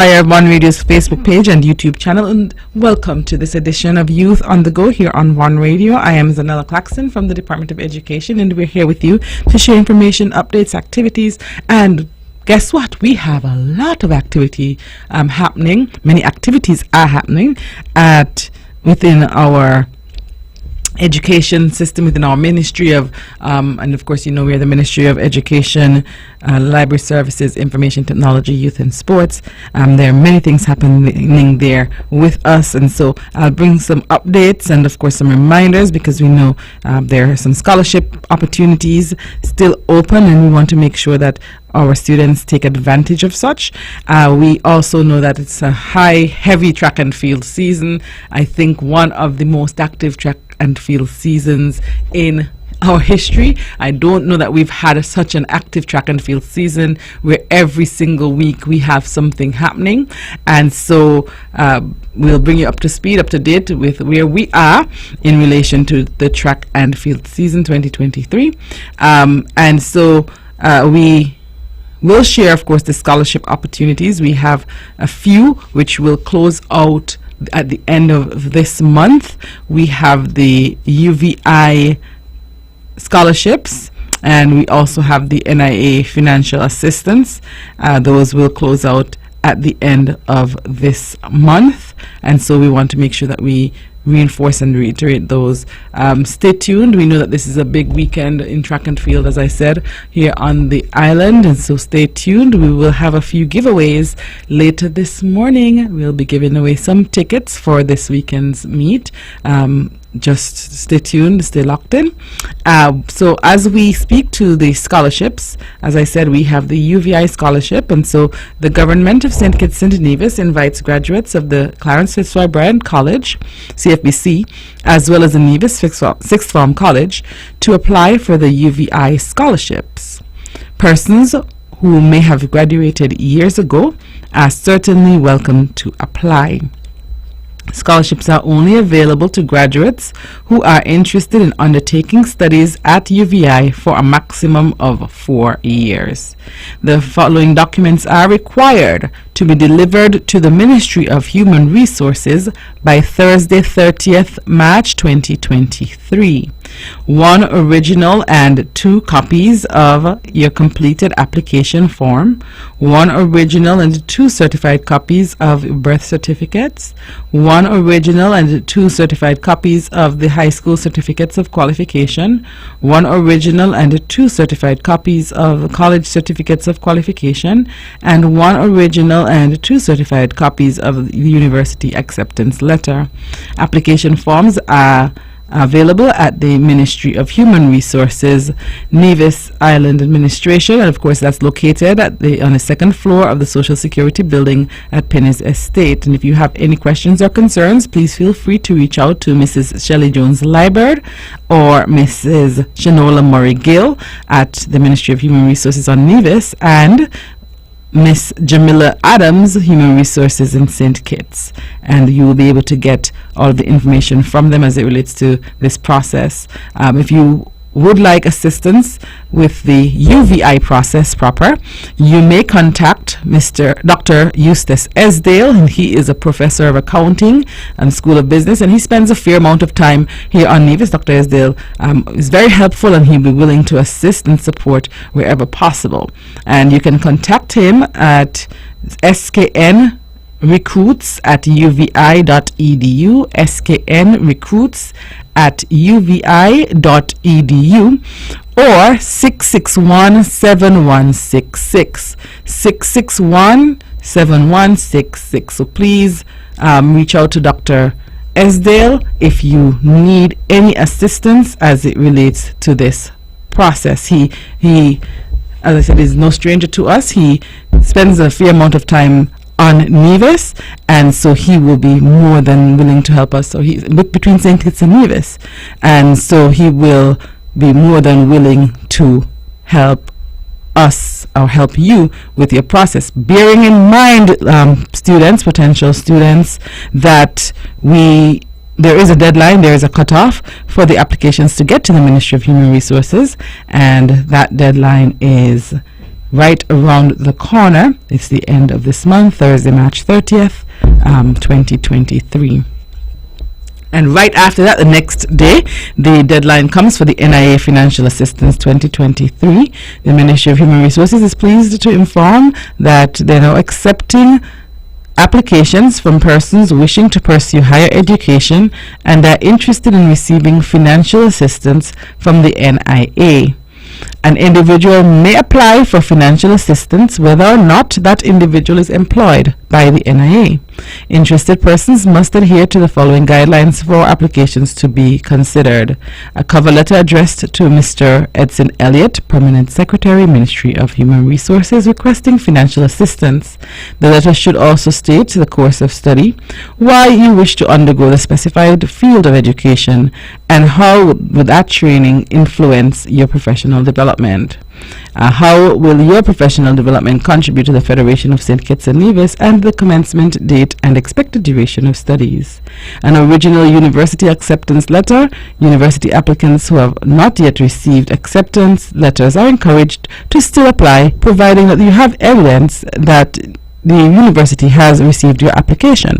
Via One Radio's Facebook page and YouTube channel, and welcome to this edition of Youth on the Go here on One Radio. I am Zahnela Claxton from the Department of Education, and we're here with you to share information, updates, activities, and guess what? We have a lot of activity happening. Many activities are happening within our education system, within our Ministry of and of course, you know, we're the Ministry of Education, Library Services, Information Technology, Youth and Sports. There are many things happening there with us, and so I'll bring some updates and of course some reminders, because we know there are some scholarship opportunities still open, and we want to make sure that our students take advantage of such. We also know that it's a heavy track and field season. I think one of the most active track and field seasons in our history. I don't know that we've had such an active track and field season where every single week we have something happening, and so we'll bring you up to speed, up to date with where we are in relation to the track and field season 2023, and so we will share, of course, the scholarship opportunities. We have a few which will close out at the end of this month. We have the UVI scholarships, and we also have the NIA financial assistance. Those will close out at the end of this month, and so we want to make sure that we reinforce and reiterate those. Stay tuned. We know that this is a big weekend in track and field, as I said, here on the island, and so stay tuned. We will have a few giveaways later this morning. We'll be giving away some tickets for this weekend's meet. Just stay tuned, stay locked in. So as we speak to the scholarships, as I said, we have the UVI scholarship, and so the government of St. Kitts and Nevis invites graduates of the Clarence Fitzroy Bryant College, CFBC, as well as the Nevis Sixth Form College to apply for the UVI scholarships. Persons who may have graduated years ago are certainly welcome to apply. Scholarships are only available to graduates who are interested in undertaking studies at UVI for a maximum of 4 years. The following documents are required to be delivered to the Ministry of Human Resources by Thursday, 30th March 2023. 1 original and 2 copies of your completed application form, 1 original and 2 certified copies of birth certificates, 1 original and 2 certified copies of the high school certificates of qualification, 1 original and 2 certified copies of college certificates of qualification, and 1 original and 2 certified copies of the university acceptance letter. Application forms are available at the Ministry of Human Resources, Nevis Island Administration, and of course that's located on the second floor of the Social Security building at Penny's Estate. And if you have any questions or concerns, please feel free to reach out to Mrs. Shelley Jones Liebert or Mrs. Shanola Murray Gill at the Ministry of Human Resources on Nevis, and Miss Jamila Adams, Human Resources in St. Kitts, and you will be able to get all of the information from them as it relates to this process. If you would like assistance with the UVI process proper, you may contact Dr. Eustace Esdale, and he is a professor of accounting and School of Business, and he spends a fair amount of time here on Nevis. Dr. Esdale is very helpful, and he'll be willing to assist and support wherever possible. And you can contact him at sknrecruits@uvi.edu, sknrecruits@uvi.edu, or 661-7166, 661-7166. So please reach out to Dr. Esdale if you need any assistance as it relates to this process. He as I said, is no stranger to us. He spends a fair amount of time on Nevis, and so he will be more than willing to help us. So he's between St. Kitts and Nevis, and so he will be more than willing to help us or help you with your process, bearing in mind, students, potential students, that there is a deadline, there is a cutoff for the applications to get to the Ministry of Human Resources, and that deadline is right around the corner. It's the end of this month, Thursday, March 30th, 2023. And right after that, the next day, the deadline comes for the NIA Financial Assistance 2023. The Ministry of Human Resources is pleased to inform that they're now accepting applications from persons wishing to pursue higher education and are interested in receiving financial assistance from the NIA. An individual may apply for financial assistance whether or not that individual is employed by the NIA. Interested persons must adhere to the following guidelines for applications to be considered. A cover letter addressed to Mr. Edson Elliott, Permanent Secretary, Ministry of Human Resources, requesting financial assistance. The letter should also state the course of study, why you wish to undergo the specified field of education, and how would that training influence your professional development. How will your professional development contribute to the Federation of St. Kitts and Nevis, and the commencement date and expected duration of studies. An original university acceptance letter. University applicants who have not yet received acceptance letters are encouraged to still apply, providing that you have evidence that the university has received your application.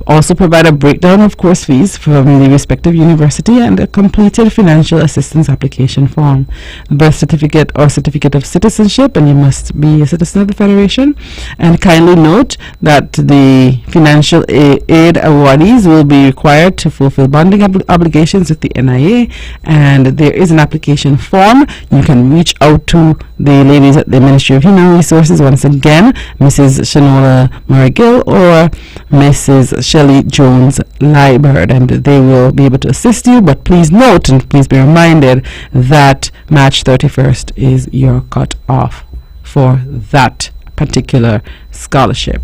Also provide a breakdown of course fees from the respective university and a completed financial assistance application form. A birth certificate or certificate of citizenship, and you must be a citizen of the Federation. And kindly note that the financial aid awardees will be required to fulfill bonding obligations with the NIA, and there is an application form. You can reach out to the ladies at the Ministry of Human Resources, once again, Mrs. Shanola Marigill or Mrs. Shelley Jones Liebert, and they will be able to assist you. But please note and please be reminded that March 31st is your cut off for that particular scholarship.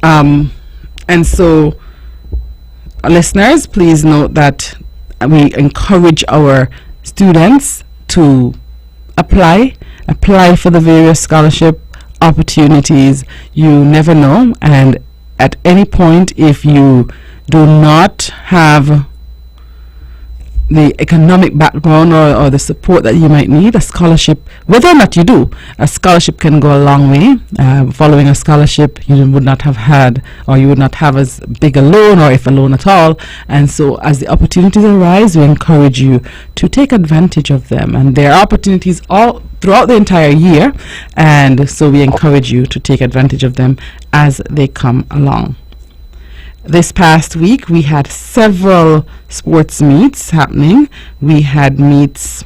And so, listeners, please note that we encourage our students to apply for the various scholarship opportunities. You never know, and at any point, if you do not have the economic background or the support that you might need, a scholarship, whether or not you do, a scholarship can go a long way. Following a scholarship, you would not have had, or you would not have as big a loan, or if a loan at all. And so as the opportunities arise, we encourage you to take advantage of them. And there are opportunities all throughout the entire year, and so we encourage you to take advantage of them as they come along. This past week, we had several sports meets happening. We had meets,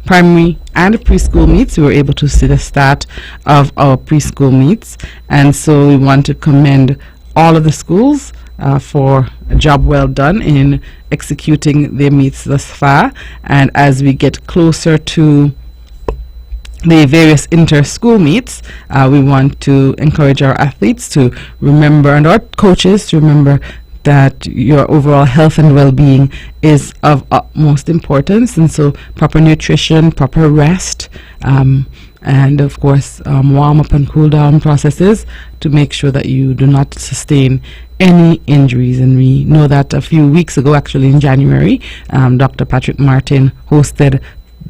primary and preschool meets. We were able to see the start of our preschool meets, and so we want to commend all of the schools for a job well done in executing their meets thus far. And as we get closer to the various inter-school meets, we want to encourage our athletes to remember, and our coaches to remember, that your overall health and well-being is of utmost importance. And so proper nutrition, proper rest, and of course warm-up and cool-down processes to make sure that you do not sustain any injuries. And we know that a few weeks ago, actually in January, Dr. Patrick Martin hosted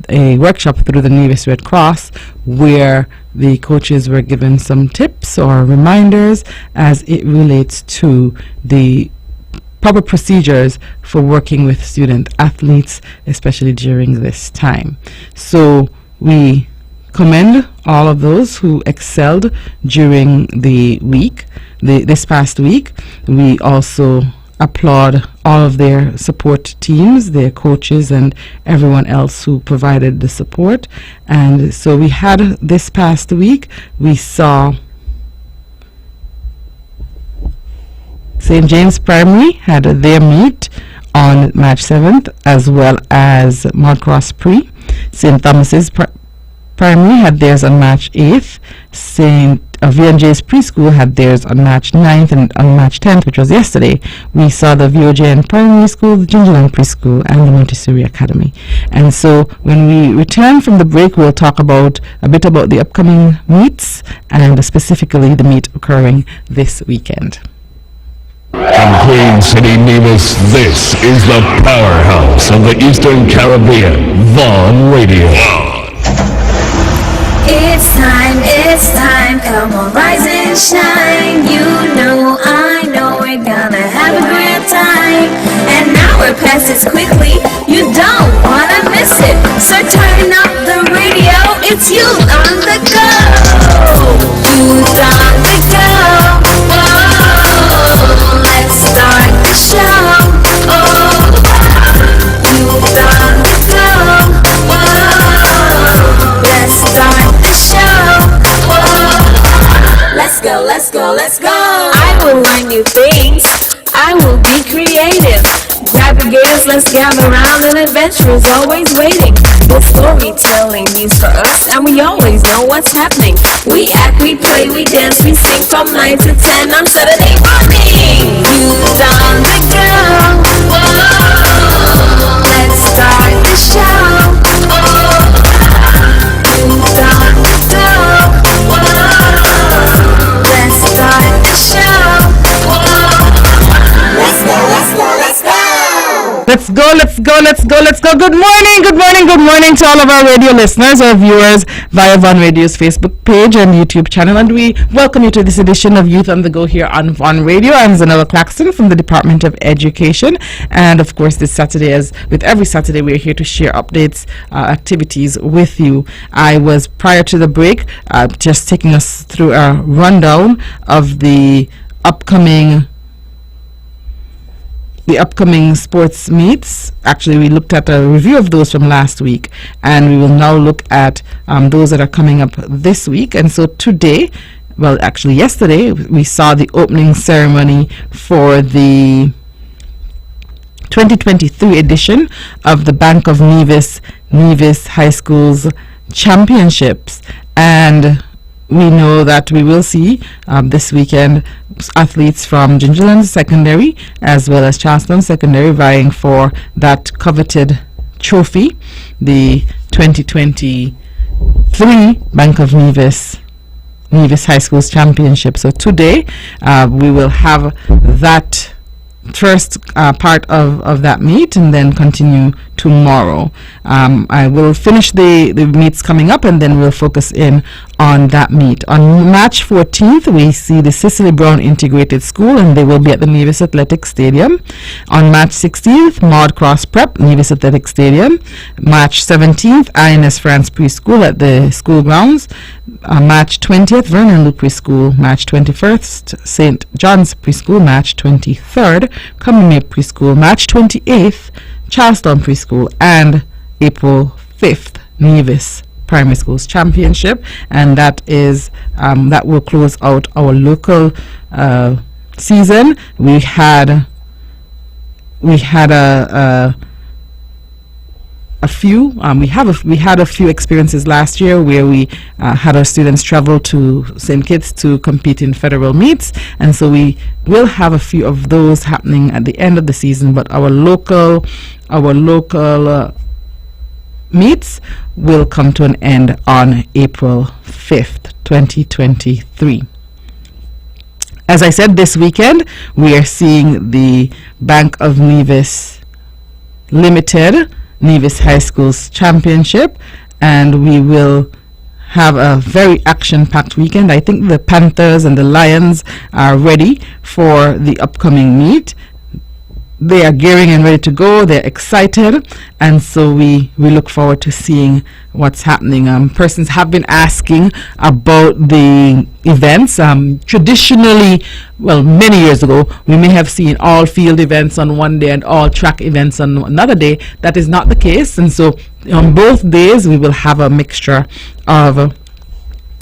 a workshop through the Nevis Red Cross where the coaches were given some tips or reminders as it relates to the proper procedures for working with student athletes, especially during this time. So we commend all of those who excelled during the week, this past week. We also applaud all of their support teams, their coaches, and everyone else who provided the support. And so we had this past week, we saw St. James Primary had their meet on March 7th, as well as Mountcross Pre. St. Thomas's Primary had theirs on March 8th. St. V&J's Preschool had theirs on March 9th, and on March 10th, which was yesterday, we saw the VOJN Primary School, the Gingerland Preschool, and the Montessori Academy. And so when we return from the break, we'll talk about a bit about the upcoming meets, and specifically the meet occurring this weekend. From Queen City, Nevis, this is the powerhouse of the Eastern Caribbean, Vaughan Radio. It's time, come on, rise and shine. You know, I know we're gonna have a great time. An hour passes quickly, you don't wanna miss it. So turn up the radio, it's Youth on the Go. Youth on the Go. Whoa, let's start the show. Oh, Youth on the Go. Whoa, let's start the show. Let's go, let's go, let's go. I will learn new things. I will be creative. Grab your gears, let's gather around. An adventure is always waiting. The storytelling news for us, and we always know what's happening. We act, we play, we dance, we sing from 9 to 10 on Saturday morning. Youth on the Go. Whoa, let's start the show. Youth on the Go. Whoa, let's start the show. Let's go, let's go, let's go. Let's go, let's go, let's go, let's go. Good morning, good morning, good morning to all of our radio listeners or viewers via Von Radio's Facebook page and YouTube channel. And we welcome you to this edition of Youth on the Go here on Von Radio. I'm Zahnela Claxton from the Department of Education. And of course, this Saturday, as with every Saturday, we're here to share updates, activities with you. I was, prior to the break, just taking us through a rundown of the upcoming sports meets. Actually, we looked at a review of those from last week, and we will now look at those that are coming up this week. And so today, well, actually yesterday, we saw the opening ceremony for the 2023 edition of the Bank of Nevis High Schools Championships. And we know that we will see this weekend athletes from Gingerland Secondary as well as Charlestown Secondary vying for that coveted trophy, the 2023 Bank of Nevis High Schools Championship. So today we will have that first part of that meet and then continue tomorrow. I will finish the meets coming up and then we'll focus in on that meet. On March 14th, we see the Cicely Brown Integrated School, and they will be at the Nevis Athletic Stadium. On March 16th, Maud Cross Prep, Nevis Athletic Stadium. March 17th, INS France Preschool at the school grounds. March 20th, Vernon Luke Preschool. March 21st, St. John's Preschool. March 23rd, Community Preschool. March 28th, Charlestown Preschool. And April 5th, Nevis Primary Schools Championship, and that is that will close out our local season. We had a few experiences last year where we had our students travel to St. Kitts to compete in federal meets, and so we will have a few of those happening at the end of the season. But our local meets will come to an end on April 5th, 2023. As I said, this weekend we are seeing the Bank of Nevis Limited Nevis High Schools Championship, and we will have a very action-packed weekend. I think the Panthers and the Lions are ready for the upcoming meet. They are gearing and ready to go. They're excited, and so we look forward to seeing what's happening. Persons have been asking about the events. Traditionally, well, many years ago, we may have seen all field events on one day and all track events on another day. That is not the case, and so on both days we will have a mixture of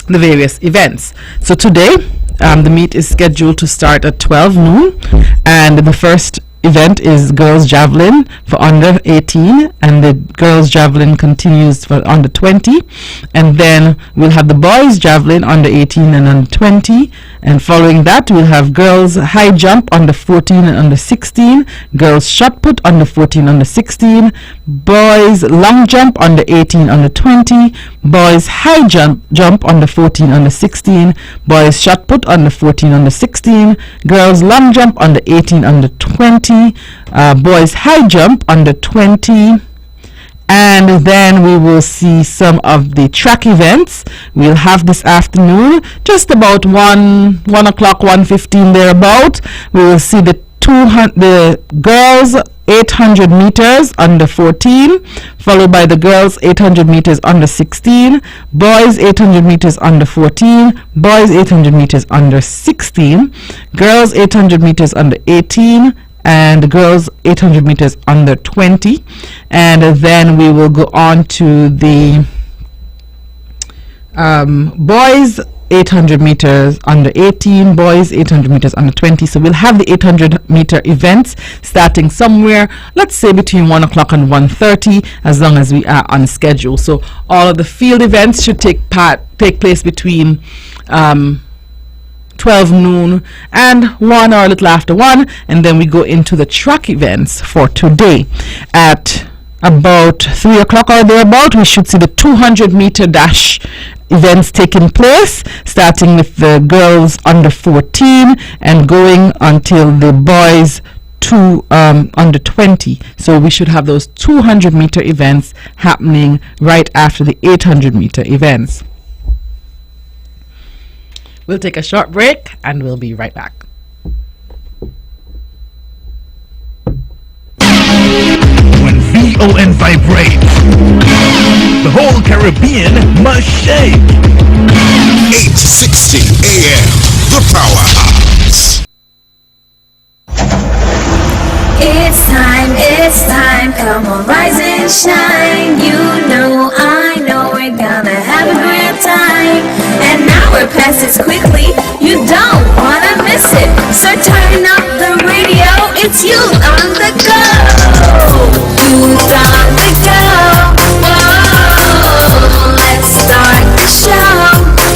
the various events. So today, the meet is scheduled to start at 12 noon, and the first event is girls javelin for under 18, and the girls javelin continues for under 20, and then we'll have the boys javelin under 18 and under 20, and following that we'll have girls high jump under 14 and under 16, girls shot put under 14 under 16, boys long jump under 18 under 20, boys high jump under 14 under 16, boys shot put under 14 under 16, girls long jump under 18 under 20, boys high jump under 20, and then we will see some of the track events. We'll have this afternoon, just about 1 o'clock, 1:15 thereabout. We will see the girls 800 meters under 14, followed by the girls 800 meters under 16, boys 800 meters under 14, boys 800 meters under 16, girls 800 meters under 18, and girls 800 meters under 20. And then we will go on to the boys 800 meters under 18, boys 800 meters under 20. So we'll have the 800 meter events starting somewhere, let's say between 1 o'clock and 1:30, as long as we are on schedule. So all of the field events should take place between 12 noon and 1, or a little after 1, and then we go into the track events for today. At about 3 o'clock or thereabout, we should see the 200 meter dash events taking place, starting with the girls under 14 and going until the boys under 20. So we should have those 200 meter events happening right after the 800 meter events. We'll take a short break and we'll be right back. When VON vibrates, the whole Caribbean must shake. 8:60 a.m. The Powerhouse. It's time, come on, rise and shine. You know, I know we're gonna have a great time. And now we're past it quickly, you don't wanna miss it. So turn up the radio, it's you on the go. You on the go. Whoa, let's start the show.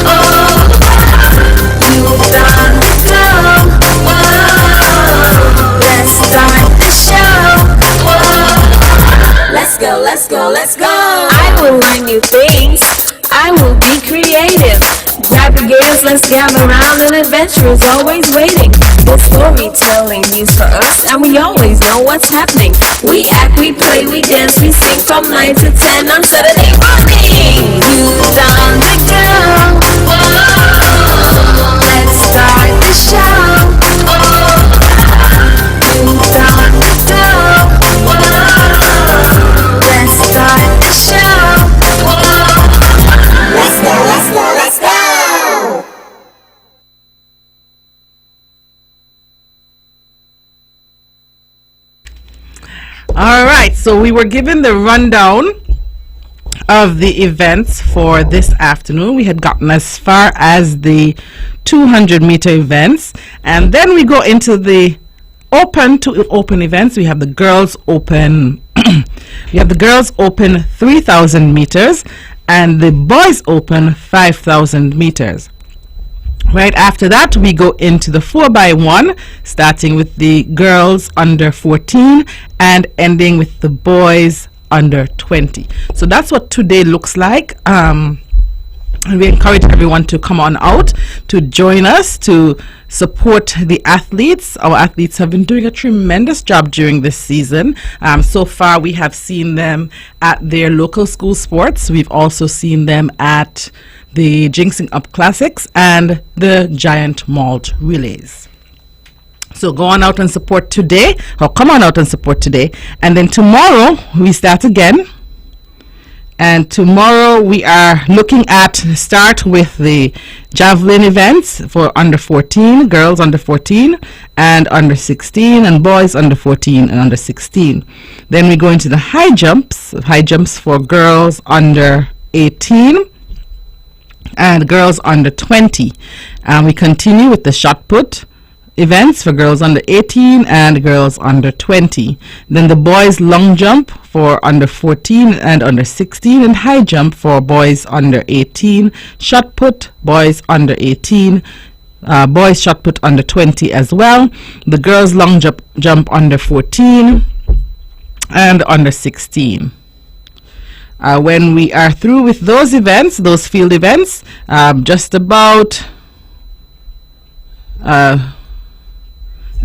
Oh, you on the go. Whoa, let's start the show. Whoa, let's go. I will learn new things. I will be creative. Grab your gears, let's gather around, and adventure is always waiting. The storytelling news for us, and we always know what's happening. We act, we play, we dance, we sing from 9 to 10 on Saturday morning. Youth on the go. Whoa, let's start the show. Oh, youth on the go. Whoa, let's start the show. Whoa, let's go. All right, so we were given the rundown of the events for this afternoon. We had gotten as far as the 200 meter events, and then we go into the open events. We have the girls open we have the girls open 3,000 meters and the boys open 5,000 meters. Right after that, we go into the 4x1, starting with the girls under 14 and ending with the boys under 20. So that's what today looks like. And we encourage everyone to come on out to join us to support the athletes. Our athletes have been doing a tremendous job during this season. So far, we have seen them at their local school sports. We've also seen them at the Jinxing Up Classics and the Giant Malt Relays. So go on out and support today, or come on out and support today. And then tomorrow, we start again. And tomorrow we are looking at start with the javelin events for under 14, girls under 14 and under 16, and boys under 14 and under 16. Then we go into the high jumps for girls under 18 and girls under 20. And we continue with the shot put events for girls under 18 and girls under 20. Then the boys long jump for under 14 and under 16, and high jump for boys under 18. Shot put, boys under 18. Boys shot put under 20 as well. The girls long jump under 14 and under 16. When we are through with those events, those field events,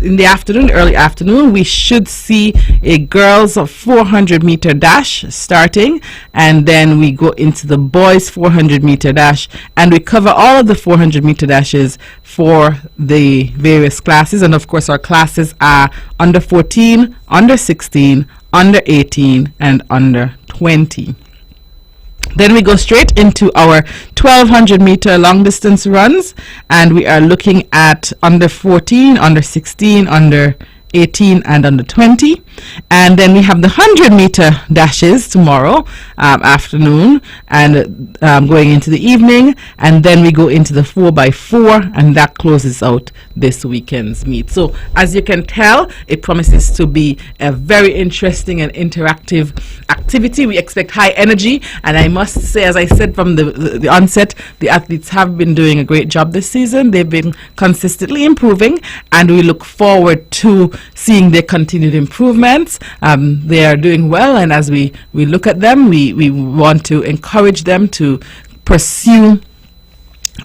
in the afternoon, early afternoon, we should see a girls 400-meter dash starting, and then we go into the boys 400-meter dash, and we cover all of the 400-meter dashes for the various classes. And of course, our classes are under 14, under 16, under 18, and under 20. Then we go straight into our 1200-meter long distance runs, and we are looking at under 14, under 16, under 18, and under 20. And then we have the 100-meter dashes tomorrow afternoon, and going into the evening, and then we go into the 4x4, and that closes out this weekend's meet. So as you can tell, it promises to be a very interesting and interactive activity. We expect high energy, and I must say, as I said from the onset, the athletes have been doing a great job this season. They've been consistently improving, and we look forward to seeing their continued improvements. They are doing well, and as we look at them, we want to encourage them to pursue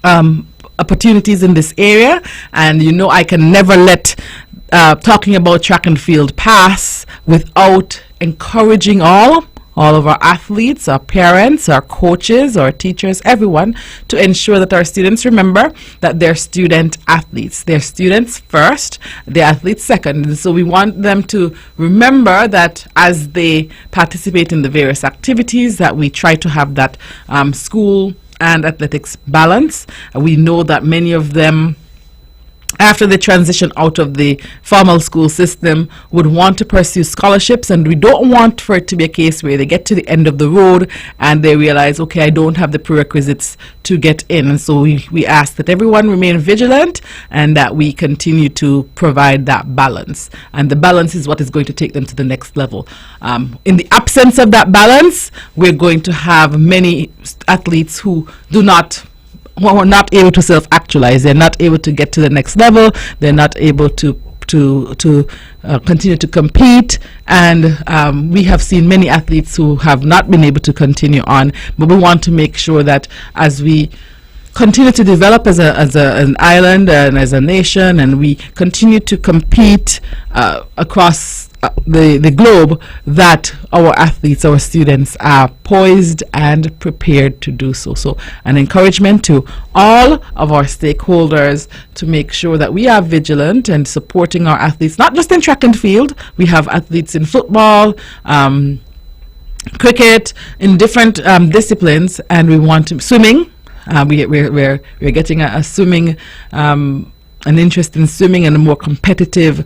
opportunities in this area. And you know, I can never let talking about track and field pass without encouraging all of our athletes, our parents, our coaches, our teachers, everyone, to ensure that our students remember that they're student athletes. They're students first, they're athletes second. And so we want them to remember that as they participate in the various activities, that we try to have that school and athletics balance. We know that many of them, after they transition out of the formal school system, would want to pursue scholarships, and we don't want for it to be a case where they get to the end of the road and they realize, okay, I don't have the prerequisites to get in. And so we ask that everyone remain vigilant and that we continue to provide that balance, and the balance is what is going to take them to the next level. In the absence of that balance, we're going to have many athletes who are not able to self-actualize. They're not able to get to the next level. They're not able to continue to compete, and we have seen many athletes who have not been able to continue on. But we want to make sure that as we continue to develop as an island and as a nation, and we continue to compete across the globe, that our athletes, our students, are poised and prepared to do so. So an encouragement to all of our stakeholders to make sure that we are vigilant and supporting our athletes, not just in track and field. We have athletes in football, cricket, in different disciplines, and we want to swimming. We're getting a swimming, an interest in swimming and a more competitive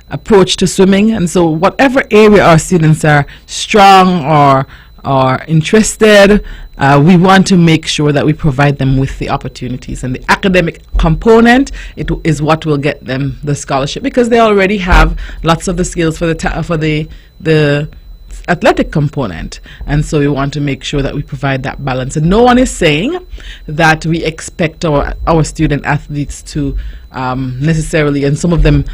approach to swimming. And so whatever area our students are strong or interested, we want to make sure that we provide them with the opportunities. And the academic component, it is what will get them the scholarship, because they already have lots of the skills for the athletic component. And so we want to make sure that we provide that balance. And no one is saying that we expect our student athletes to necessarily, and some of them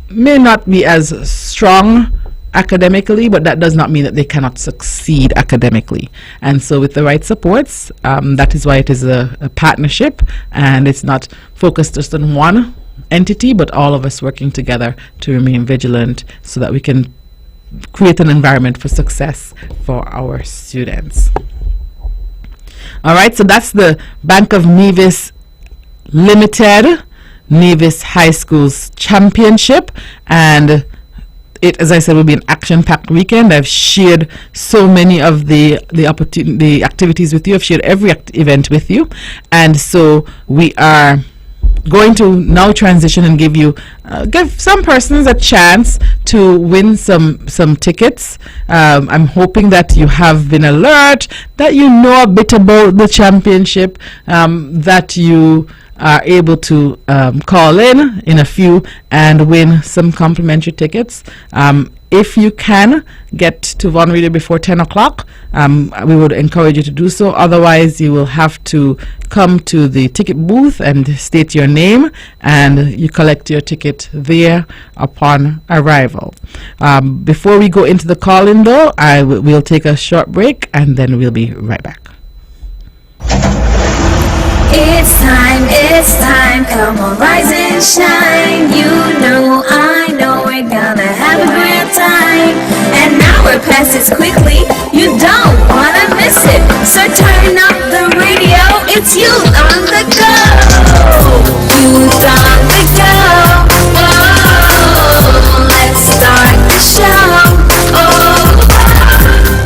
may not be as strong academically, but that does not mean that they cannot succeed academically. And so with the right supports, that is why it is a partnership, and it's not focused just on one entity, but all of us working together to remain vigilant so that we can create an environment for success for our students. All right, so that's the Bank of Nevis Limited Nevis High School's championship, and it, as I said, will be an action-packed weekend. I've shared so many of the activities with you. I've shared every event with you, and so we are going to now transition and give some persons a chance to win some tickets. I'm hoping that you have been alert, that you know a bit about the championship, that you are able to call in a few and win some complimentary tickets. If you can get to Von Radio before 10 o'clock, we would encourage you to do so. Otherwise, you will have to come to the ticket booth and state your name, and you collect your ticket there upon arrival. Before we go into the call-in, though, we'll take a short break, and then we'll be right back. It's time, come on, rise and shine. You know, I know we're gonna have a great time. An hour passes quickly, you don't wanna miss it. So turn up the radio, it's Youth on the Go. Youth on the Go. Whoa, let's start the show. Oh,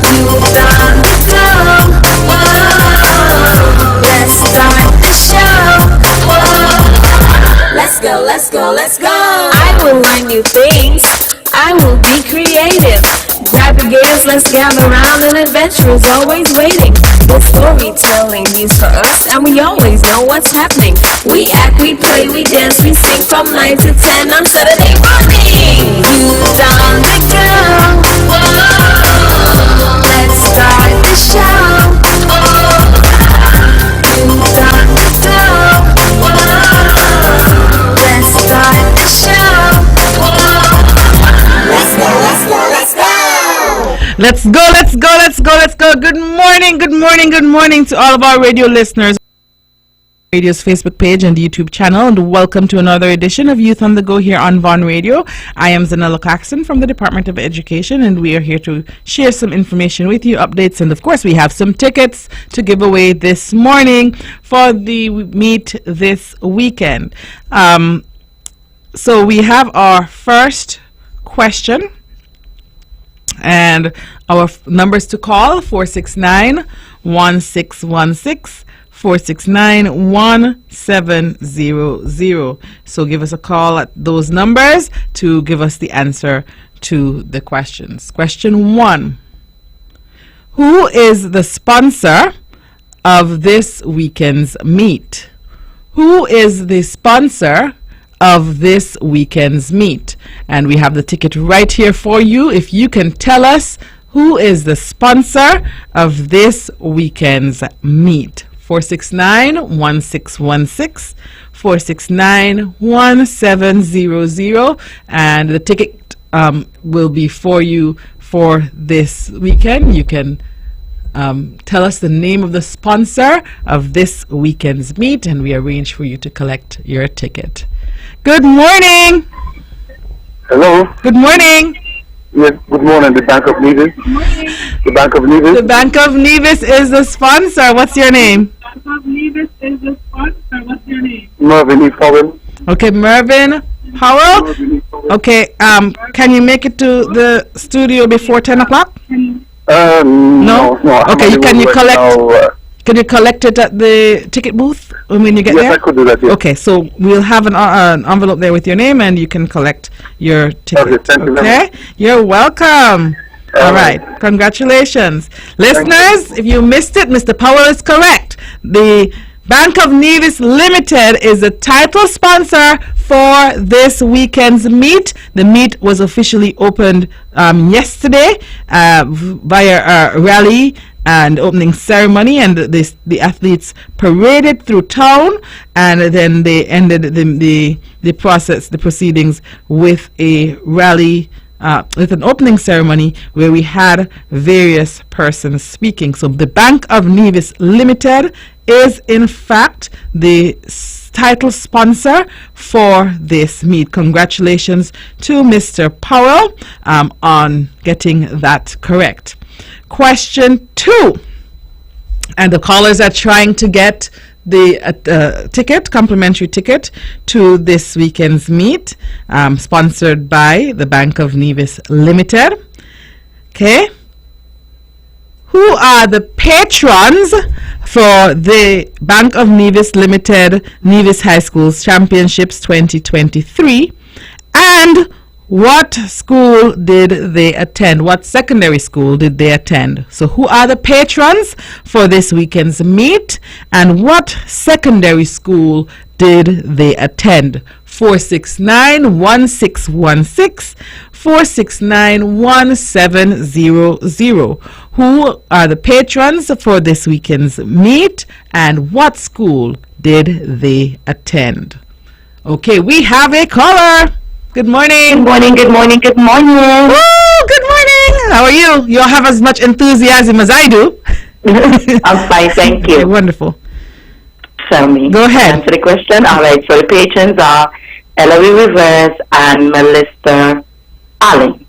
Youth on the Go. Whoa, let's start the show. Whoa, let's go, let's go, let's go. I will learn new things. I will be creative. Grab your gears, let's gather round. An adventure is always waiting. The storytelling news for us, and we always know what's happening. We act, we play, we dance, we sing from 9 to 10 on Saturday morning. Youth on the Go. Whoa, let's start the show. Oh, Youth on the Go. Whoa, let's start the show. Let's go, let's go, let's go. Let's go, let's go, let's go, let's go. Good morning, good morning, good morning to all of our radio listeners. Radio's Facebook page and YouTube channel, and welcome to another edition of Youth on the Go here on Von Radio. I am Zahnela Claxton from the Department of Education, and we are here to share some information with you, updates, and of course we have some tickets to give away this morning for the meet this weekend. So we have our first question, and our numbers to call: 469-1616, 469-1700. So give us a call at those numbers to give us the answer to the questions. Question 1: who is the sponsor of this weekend's meet? Who is the sponsor of this weekend's meet? And we have the ticket right here for you. If you can tell us who is the sponsor of this weekend's meet. 469-1616, 469-1700, and the ticket will be for you for this weekend. You can tell us the name of the sponsor of this weekend's meet, and we arrange for you to collect your ticket. Good morning. Hello. Good morning. Yes, good morning, the Bank of Nevis. The Bank of Nevis. The Bank of Nevis is the sponsor. What's your name? Mervyn E. Powell. Okay, Mervyn Howell. Okay, can you make it to the studio before 10 o'clock? No. Okay, can you collect it at the ticket booth when you get there? Yes, I could do that, yes. Okay, so we'll have an envelope there with your name, and you can collect your ticket. Okay, thank you very much. You're welcome. All right, congratulations. Listeners, if you missed it, Mr. Powell is correct. The Bank of Nevis Limited is the title sponsor for this weekend's meet. The meet was officially opened yesterday via a rally and opening ceremony, and the athletes paraded through town, and then they ended the proceedings with a rally, with an opening ceremony where we had various persons speaking. So the Bank of Nevis Limited is in fact the title sponsor for this meet. Congratulations to Mr. Powell on getting that correct. Question 2, and the callers are trying to get the ticket, complimentary ticket to this weekend's meet, sponsored by the Bank of Nevis Limited. Okay, who are the patrons for the Bank of Nevis Limited Nevis High Schools Championships 2023, and what school did they attend? What secondary school did they attend? So who are the patrons for this weekend's meet, and what secondary school did they attend? 469-1616, 469-1700. Who are the patrons for this weekend's meet, and what school did they attend? Okay, we have a caller. Good morning. Good morning, good morning, good morning. Oh, good morning. How are you? You have as much enthusiasm as I do. I'm fine, thank you. Okay, wonderful. Tell me. Go ahead. Answer the question. All right, so the patrons are Ellery Rivers, and Melissa Allen.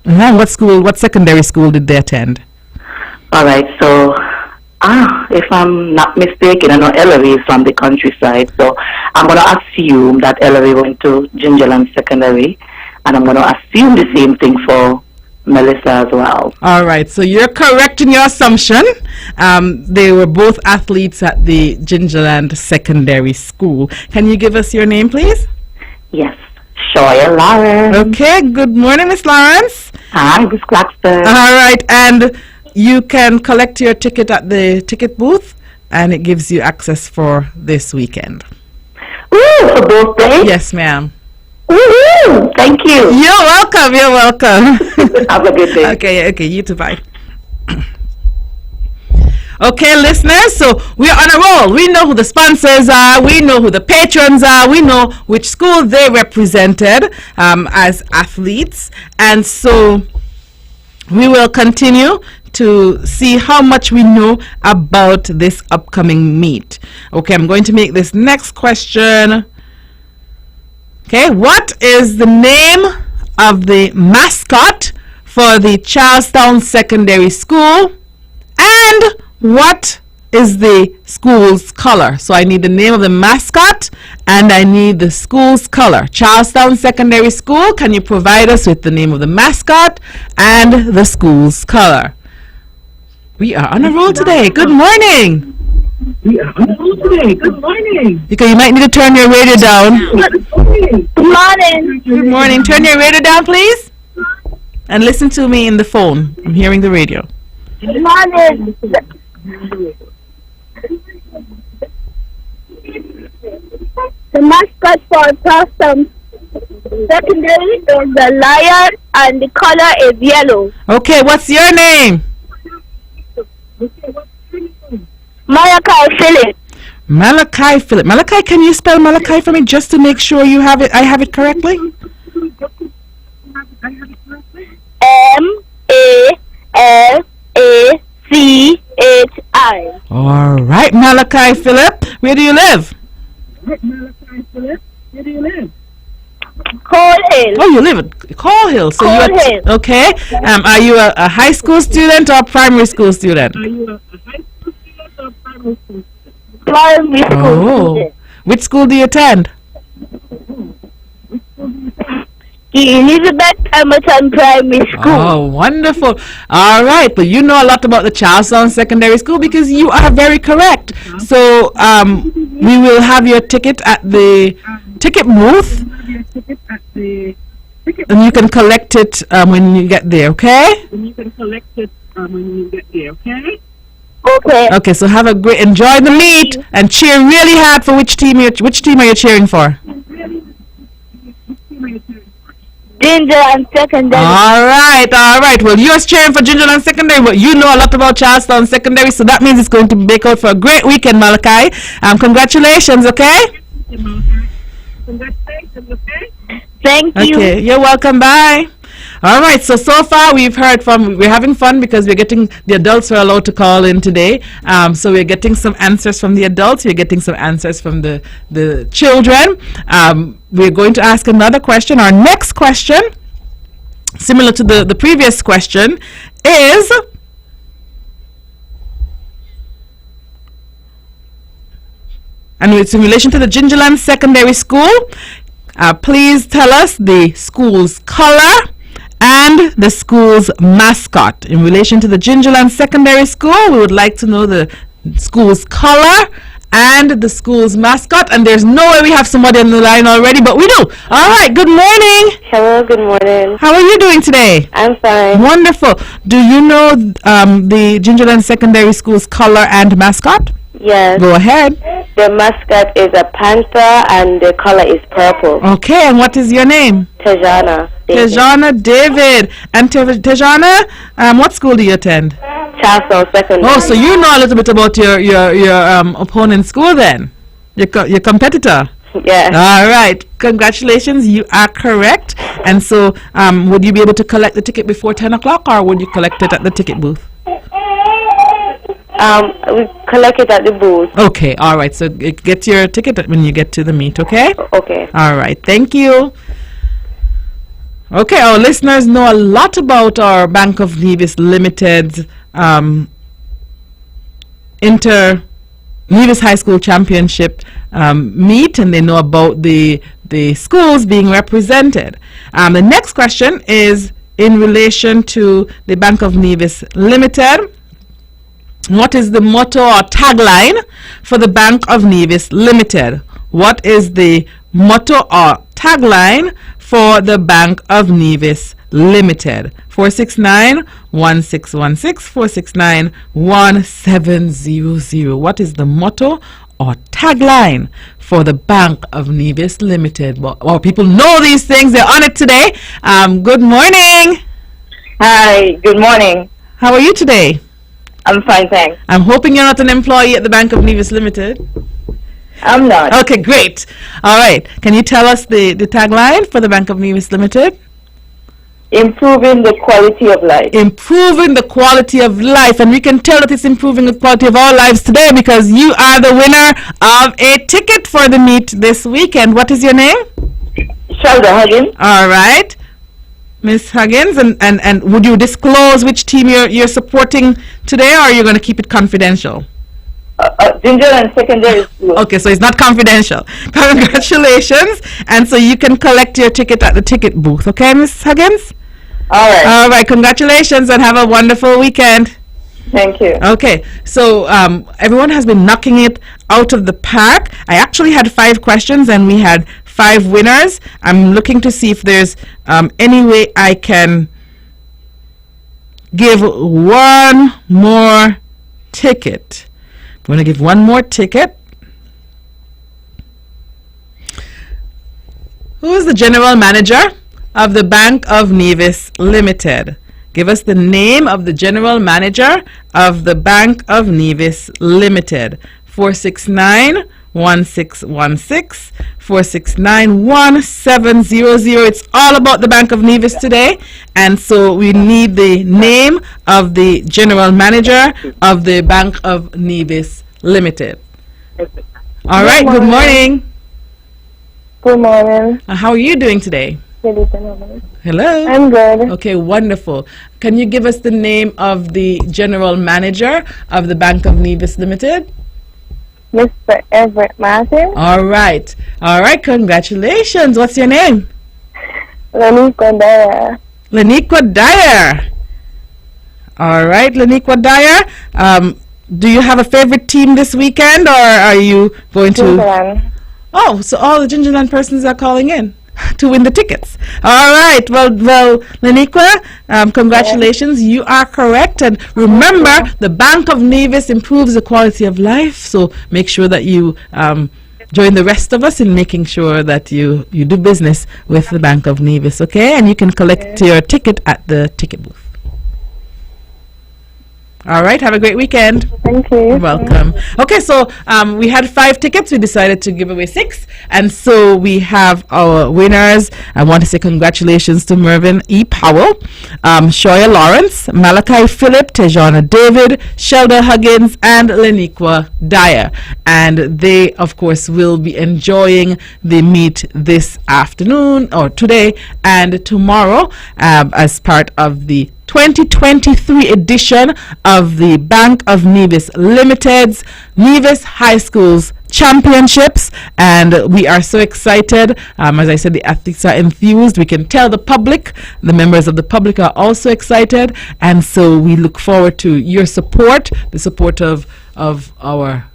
What secondary school did they attend? All right, so if I'm not mistaken, I know Ellery is from the countryside, so I'm going to assume that Ellery went to Gingerland Secondary, and I'm going to assume the same thing for Melissa as well. All right, so you're correct in your assumption. They were both athletes at the Gingerland Secondary School. Can you give us your name, please? Yes, Shoya Lawrence. Okay, good morning, Miss Lawrence. Hi, Miss Claxton. All right, and you can collect your ticket at the ticket booth, and it gives you access for this weekend. Ooh, for both days? Yes, ma'am. Woo-hoo! Thank you. You're welcome. You're welcome. Have a good day. Okay, you too. Bye. Okay, listeners, so we're on a roll. We know who the sponsors are. We know who the patrons are. We know which school they represented as athletes. And so we will continue to see how much we know about this upcoming meet. Okay, I'm going to make this next question. Okay, what is the name of the mascot for the Charlestown Secondary School? And what is the school's color? So I need the name of the mascot and I need the school's color. Charlestown Secondary School, can you provide us with the name of the mascot and the school's color? We are on a roll today. Good morning. We are on a roll today. Good morning. Because you might need to turn your radio down. Good morning. Good morning. Good morning. Turn your radio down, please. And listen to me in the phone. I'm hearing the radio. Good morning. The mascot for Charlestown Secondary is the lion and the color is yellow. Okay, what's your name? Malachi Philip. Malachi Philip. Malachi, can you spell Malachi for me just to make sure you have it? I have it correctly? Malachi. All right, Malachi Philip. Where do you live? Coal Hill. Oh, you live at Coal Hill. So Coal you're Hill. okay. Are you a high school student or primary school student? Primary school. Oh, which school do you attend? The Elizabeth Emerson Primary School. Oh, wonderful. All right. But you know a lot about the Charlestown Secondary School because you are very correct. So we will have your ticket at the ticket booth. And you can collect it when you get there, okay? Okay. Okay, so have a great, enjoy the meet and cheer really hard for which team are you cheering for? Ginger and Secondary. All right. Well, you're cheering for Gingerland Secondary, but you know a lot about Charlestown Secondary, so that means it's going to make out for a great weekend, Malachi. Congratulations, okay? Thank you. Okay, you're welcome. Bye. All right, so far we're having fun because the adults are allowed to call in today. So we're getting some answers from the adults, we're getting some answers from the children. We're going to ask another question. Our next question, similar to the previous question, is and it's in relation to the Gingerland Secondary School. Please tell us the school's color and the school's mascot. In relation to the Gingerland Secondary School, we would like to know the school's color and the school's mascot. And there's no way we have somebody on the line already, but we do. All right, good morning. Hello, good morning. How are you doing today? I'm fine. Wonderful. Do you know the Gingerland Secondary School's color and mascot? Yes. Go ahead. The mascot is a panther and the color is purple. Okay, and what is your name? Tejana. Tejana David. And Tejana, what school do you attend? Charlestown Secondary. Oh, so you know a little bit about your opponent's school then? Your competitor? Yes. All right. Congratulations. You are correct. And so would you be able to collect the ticket before 10 o'clock or would you collect it at the ticket booth? We collect it at the booth. Okay, all right. So get your ticket when you get to the meet, okay? Okay. All right. Thank you. Okay, our listeners know a lot about our Bank of Nevis Limited Nevis High School Championship meet, and they know about the schools being represented. The next question is in relation to the Bank of Nevis Limited. What is the motto or tagline for the Bank of Nevis Limited? What is the motto or tagline for the Bank of Nevis Limited? 469-1616, 469-1700. What is the motto or tagline for the Bank of Nevis Limited? Well, people know these things. They're on it today. Good morning. Hi, good morning. How are you today? I'm fine, thanks. I'm hoping you're not an employee at the Bank of Nevis Limited. I'm not. Okay, great. All right. Can you tell us the tagline for the Bank of Nevis Limited? Improving the quality of life. Improving the quality of life. And we can tell that it's improving the quality of our lives today because you are the winner of a ticket for the meet this weekend. What is your name? Shelda Huggins. All right. Miss Huggins, and would you disclose which team you're supporting today, or are you going to keep it confidential? Ginger and secondary school. Okay, so it's not confidential. Congratulations. And so you can collect your ticket at the ticket booth. Okay, Miss Huggins? All right. All right, congratulations and have a wonderful weekend. Thank you. Okay, so everyone has been knocking it out of the park. I actually had 5 questions and we had 5 winners. I'm looking to see if there's any way I can give one more ticket. I'm going to give one more ticket. Who is the general manager of the Bank of Nevis Limited? Give us the name of the general manager of the Bank of Nevis Limited. 469-1616, 469-1700. It's all about the Bank of Nevis today, and so we need the name of the general manager of the Bank of Nevis Limited. All right, good morning. Good morning. How are you doing today? Hello. I'm good. Okay, wonderful. Can you give us the name of the general manager of the Bank of Nevis Limited? Mr. Everett Martin. All right. All right, congratulations. What's your name? Leniqua Dyer. Leniqua Dyer. All right, Leniqua Dyer. Do you have a favorite team this weekend, or are you going to... Gingerland. Oh, so all the Gingerland persons are calling in to win the tickets. All right. Well, Leniqua, congratulations. Yeah. You are correct. And remember, the Bank of Nevis improves the quality of life. So make sure that you join the rest of us in making sure that you do business with the Bank of Nevis, okay? And you can collect your ticket at the ticket booth. All right, have a great weekend. Thank you. You're welcome. Okay, so we had 5 tickets. We decided to give away 6. And so we have our winners. I want to say congratulations to Mervyn E. Powell, Shoya Lawrence, Malachi Phillip, Tejana David, Shelda Huggins, and Leniqua Dyer. And they, of course, will be enjoying the meet this afternoon, or today, and tomorrow as part of the 2023 edition of the Bank of Nevis Limited's Nevis High Schools Championships, and we are so excited. As I said, the athletes are enthused. We can tell the public, the members of the public are also excited, and so we look forward to your support, the support of our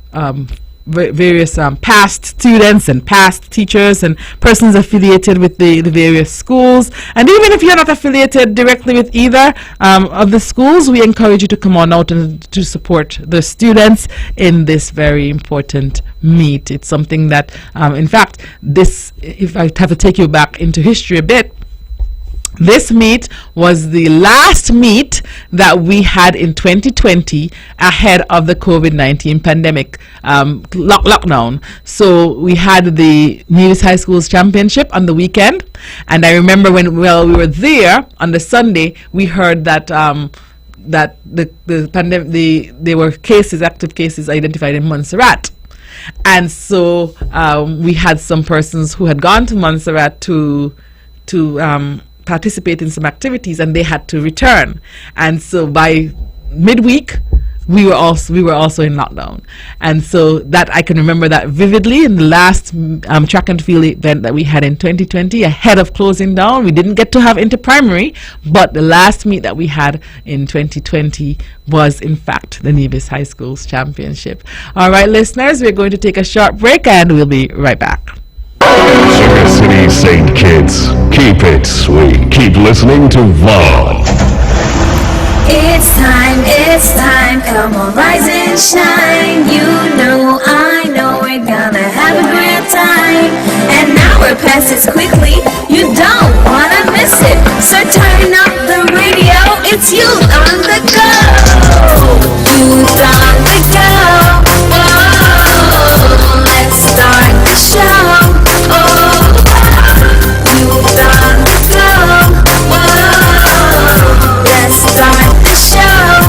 various past students and past teachers and persons affiliated with the various schools. And even if you're not affiliated directly with either of the schools, we encourage you to come on out and to support the students in this very important meet. It's something that, in fact, this, if I have to take you back into history a bit, this meet was the last meet that we had in 2020 ahead of the COVID-19 pandemic lockdown. So we had the Nevis High Schools Championship on the weekend, and I remember when we were there on the Sunday, we heard that that the pandemic, there were active cases identified in Montserrat. And so we had some persons who had gone to Montserrat to participate in some activities, and they had to return. And so by midweek, we were also in lockdown. And so that I can remember that vividly in the last track and field event that we had in 2020, ahead of closing down. We didn't get to have inter-primary, but the last meet that we had in 2020 was in fact the Nevis High School's championship. All right, listeners, we're going to take a short break and we'll be right back. Sugar City St. Kitts, keep it sweet. Keep listening to Vaughn. It's time, come on, rise and shine. You know, I know we're gonna have a great time. And now we're past it quickly, you don't wanna miss it. So turn up the radio, it's Youth on the Go. Youth on the Go. Whoa, let's start the show. Oh, Youth on the Go. Whoa, let's start the show.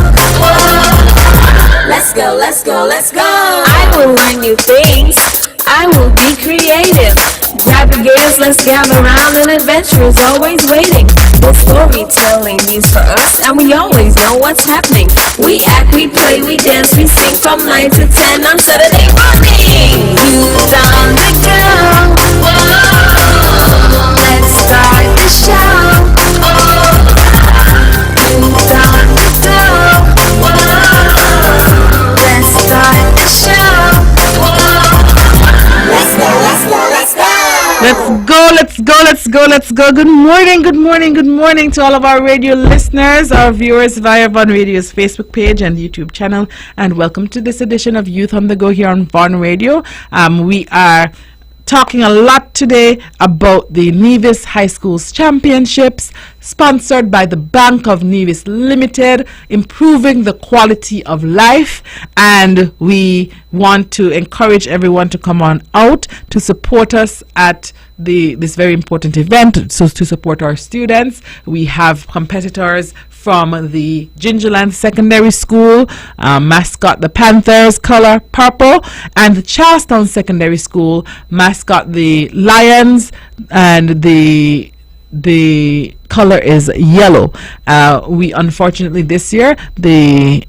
Let's go, let's go, let's go. I will learn new things. I will be creative. Grab your gears, let's gather around. An adventure is always waiting. The storytelling news for us, and we always know what's happening. We act, we play, we dance, we sing from 9 to 10 on Saturday morning. Youth on the Go. Whoa, let's start the show. Oh, Youth on the Go. Whoa, let's start the show. Whoa, let's go, let's go, let's go. Let's go. Good morning to all of our radio listeners, our viewers via Vaughn Radio's Facebook page and YouTube channel, and welcome to this edition of Youth on the Go here on Vaughn Radio. We are talking a lot today about the Nevis High School's championships, sponsored by the Bank of Nevis Limited, improving the quality of life. And we want to encourage everyone to come on out to support us at this very important event, so to support our students. We have competitors from the Gingerland Secondary School, mascot the Panthers, color purple, and the Charlestown Secondary School, mascot the Lions, and the color is yellow. We unfortunately this year, the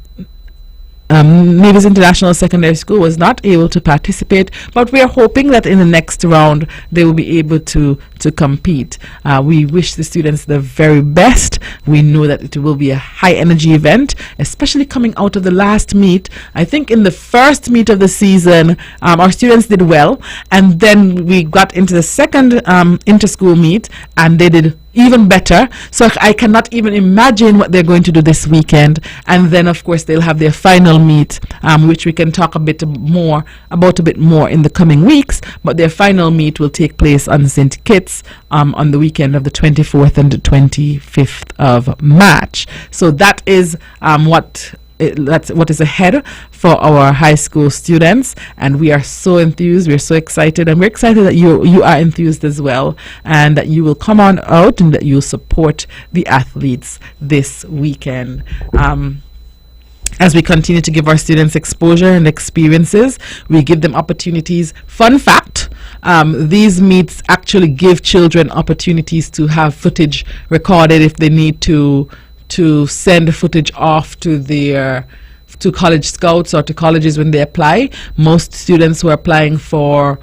Nevis International Secondary School was not able to participate, but we are hoping that in the next round they will be able to compete. We wish the students the very best. We know that it will be a high energy event, especially coming out of the last meet. I think in the first meet of the season, our students did well, and then we got into the second inter-school meet and they did even better. So I cannot even imagine what they're going to do this weekend. And then of course they'll have their final meet, which we can talk a bit more in the coming weeks. But their final meet will take place on St. Kitts on the weekend of the 24th and the 25th of March. So that is that's what is ahead for our high school students, and we are so enthused, we're so excited, and we're excited that you are enthused as well, and that you will come on out and that you'll support the athletes this weekend. As we continue to give our students exposure and experiences, we give them opportunities. Fun fact, these meets actually give children opportunities to have footage recorded if they need to send footage off to college scouts or to colleges when they apply. Most students who are applying for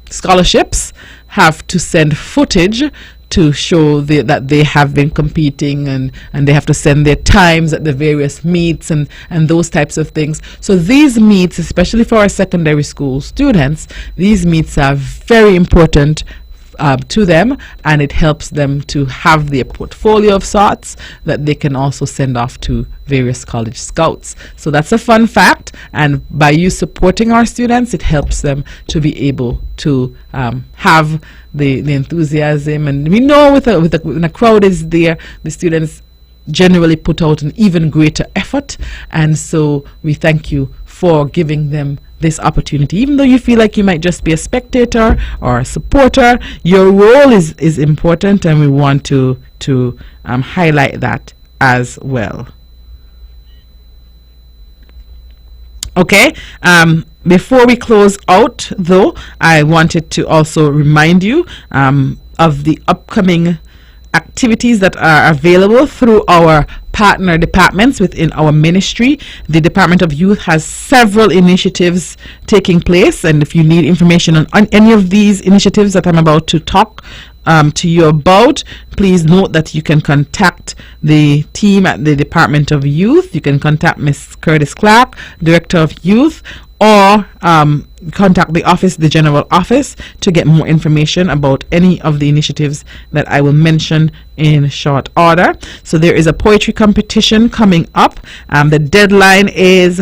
scholarships have to send footage to show that they have been competing, and they have to send their times at the various meets and those types of things. So these meets, especially for our secondary school students, these meets are very important to them, and it helps them to have their portfolio of sorts that they can also send off to various college scouts. So that's a fun fact, and by you supporting our students, it helps them to be able to have the enthusiasm. And we know when a crowd is there, the students generally put out an even greater effort, and so we thank you for giving them this opportunity. Even though you feel like you might just be a spectator or a supporter, your role is important, and we want to highlight that as well. Okay, before we close out, though, I wanted to also remind you of the upcoming activities that are available through our partner departments within our ministry. The Department of Youth has several initiatives taking place, and if you need information on any of these initiatives that I'm about to talk to you about, please note that you can contact the team at the Department of Youth. You can contact Ms. Curtis Clark, Director of Youth, or contact the office, the general office, to get more information about any of the initiatives that I will mention in short order. So there is a poetry competition coming up. The deadline is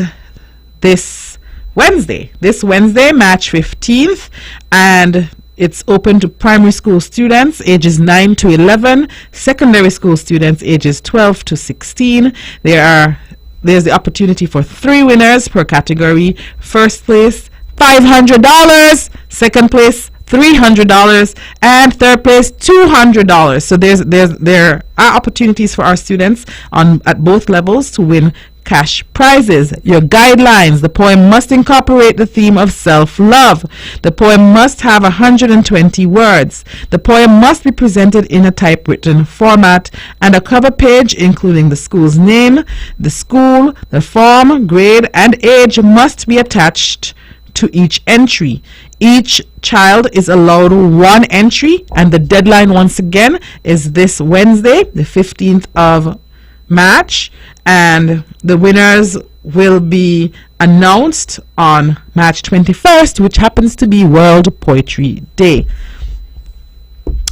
this Wednesday, March 15th, and it's open to primary school students ages 9 to 11, secondary school students ages 12 to 16. There's the opportunity for 3 winners per category. First place, $500. Second place, $300, and third place, $200. So there are opportunities for our students at both levels to win cash prizes. Your guidelines: the poem must incorporate the theme of self-love. The poem must have 120 words. The poem must be presented in a typewritten format, and a cover page including the school's name, the school, the form, grade, and age must be attached to each entry. Each child is allowed 1 entry, and the deadline once again is this Wednesday, the 15th of March, and the winners will be announced on March 21st, which happens to be World Poetry Day.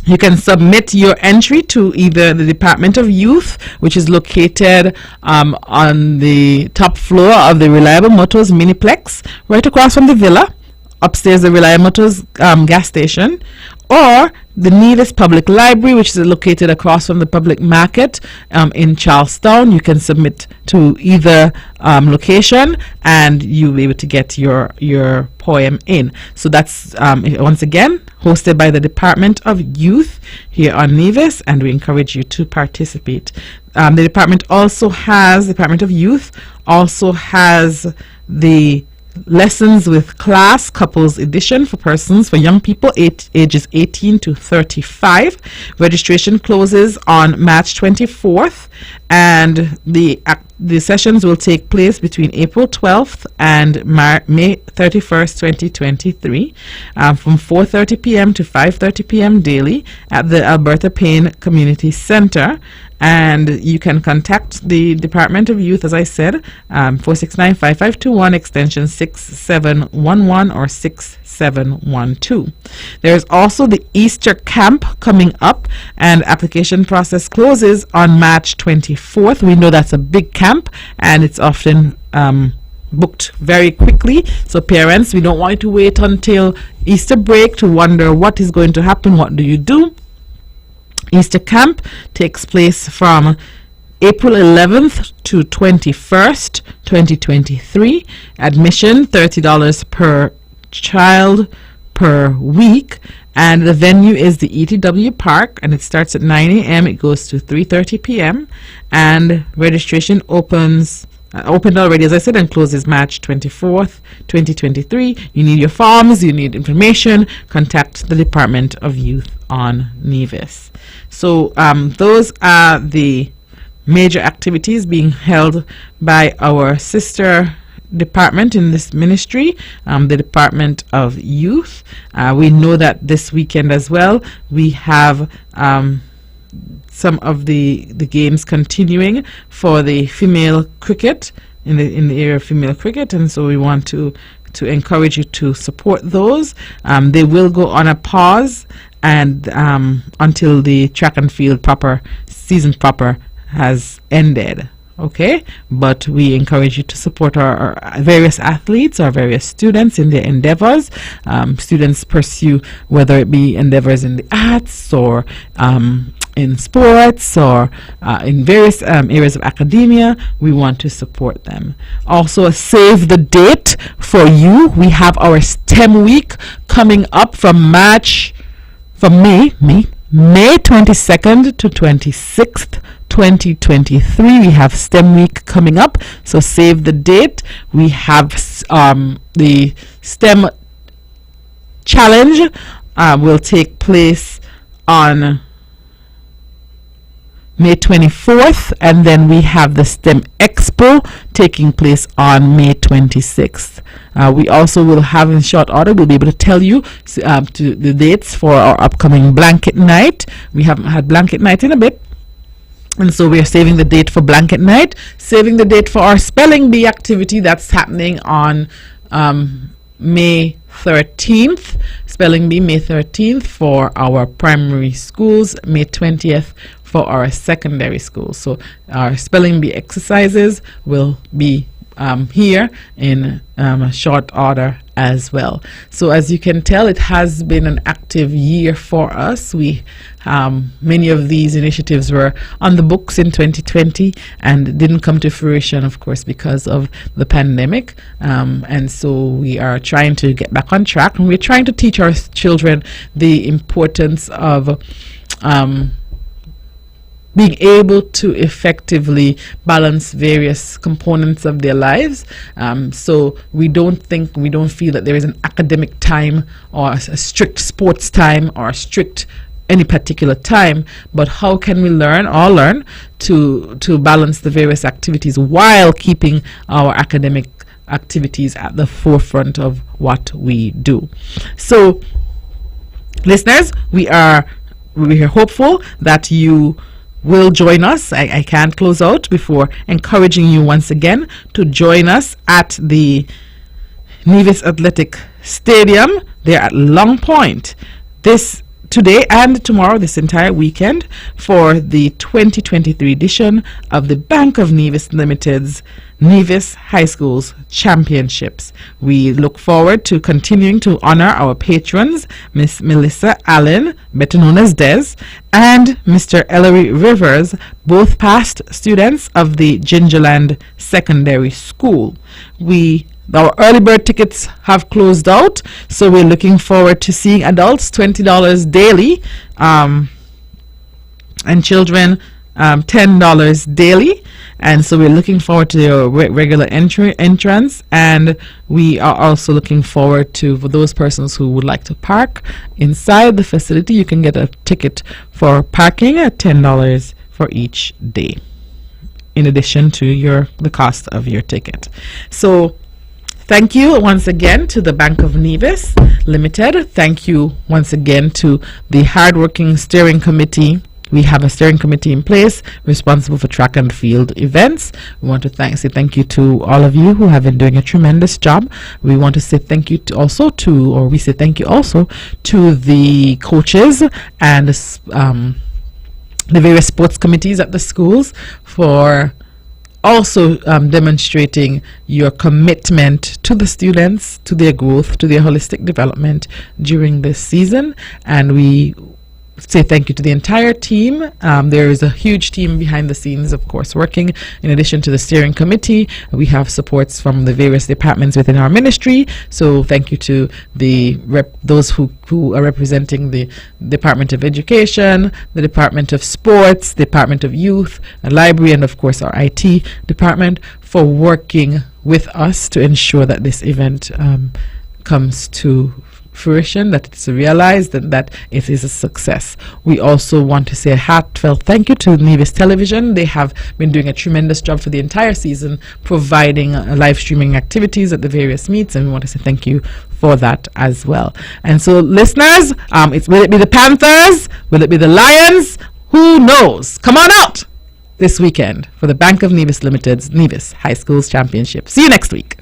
You can submit your entry to either the Department of Youth, which is located on the top floor of the Reliable Motors Miniplex, right across from the Villa, upstairs the Reliable Motors gas station, or the Nevis Public Library, which is located across from the Public Market in Charlestown. You can submit to either location, and you'll be able to get your poem in. So that's once again hosted by the Department of Youth here on Nevis, and we encourage you to participate. The Department of Youth also has the Lessons with Class Couples Edition for young people ages 18 to 35. Registration closes on March 24th, and the sessions will take place between April 12th and May 31st, 2023, from 4:30 p.m. to 5:30 p.m. daily at the Alberta Payne Community Center. And you can contact the Department of Youth, as I said, 469-5521, extension 6711 or 6712. There's also the Easter Camp coming up, and application process closes on March 24th. We know that's a big camp, and it's often booked very quickly. So parents, we don't want you to wait until Easter break to wonder what is going to happen. What do you do? Easter Camp takes place from April 11th to 21st, 2023. Admission $30 per child per week, and the venue is the ETW Park, and it starts at 9 a.m. It goes to 3:30 p.m. and registration opened already, as I said, and closes March 24th, 2023. You need your forms, you need information, contact the Department of Youth on Nevis. So those are the major activities being held by our sister department in this ministry, the Department of Youth. We know that this weekend as well we have some of the games continuing for the female cricket in the area of female cricket, and so we want to encourage you to support those. They will go on a pause and until the track and field season proper has ended. Okay, but we encourage you to support our various athletes, our various students in their endeavors. Students pursue whether it be endeavors in the arts or in sports or in various areas of academia. We want to support them. Also, save the date for you. We have our STEM week coming up from May 22nd to 26th, 2023. We have STEM Week coming up, so save the date. We have the STEM Challenge will take place on May 24th, and then we have the STEM Expo taking place on May 26th. We also will have in short order, we'll be able to tell you to the dates for our upcoming Blanket Night. We haven't had Blanket Night in a bit, and so we are saving the date for Blanket Night, saving the date for our Spelling Bee activity that's happening on May 13th. Spelling Bee May 13th for our primary schools, May 20th for our secondary schools. So our Spelling Bee exercises will be here in a short order as well. So as you can tell, it has been an active year for us. We many of these initiatives were on the books in 2020 and didn't come to fruition, of course, because of the pandemic. And so we are trying to get back on track, and we're trying to teach our children the importance of being able to effectively balance various components of their lives. So we don't feel that there is an academic time or a strict sports time or a strict any particular time, but how can we learn to balance the various activities while keeping our academic activities at the forefront of what we do. So listeners, we are hopeful that you will join us. I can't close out before encouraging you once again to join us at the Nevis Athletic Stadium there at Long Point today and tomorrow, this entire weekend, for the 2023 edition of the Bank of Nevis Limited's Nevis High Schools Championships. We look forward to continuing to honor our patrons, Miss Melissa Allen, better known as Des, and Mr. Ellery Rivers, both past students of the Gingerland Secondary School. Our early bird tickets have closed out, so we're looking forward to seeing adults $20 daily, and children $10 daily. And so we're looking forward to your regular entrance, and we are also looking forward to, for those persons who would like to park inside the facility, you can get a ticket for parking at $10 for each day, in addition to the cost of your ticket. So thank you once again to the Bank of Nevis Limited. Thank you once again to the hardworking steering committee. We have a steering committee in place responsible for track and field events. We want to say thank you to all of you who have been doing a tremendous job. We want to say thank you also to the coaches and the various sports committees at the schools for also demonstrating your commitment to the students, to their growth, to their holistic development during this season. And we say thank you to the entire team. There is a huge team behind the scenes, of course, working. In addition to the steering committee, we have supports from the various departments within our ministry. So thank you to those who are representing the Department of Education, the Department of Sports, Department of Youth, the library, and of course our IT department for working with us to ensure that this event comes to fruition, that it's realized, and that it is a success. We also want to say a heartfelt thank you to Nevis Television. They have been doing a tremendous job for the entire season, providing live streaming activities at the various meets, and we want to say thank you for that as well. And so listeners, will it be the Panthers? Will it be the Lions? Who knows? Come on out this weekend for the Bank of Nevis Limited's Nevis High Schools Championship. See you next week.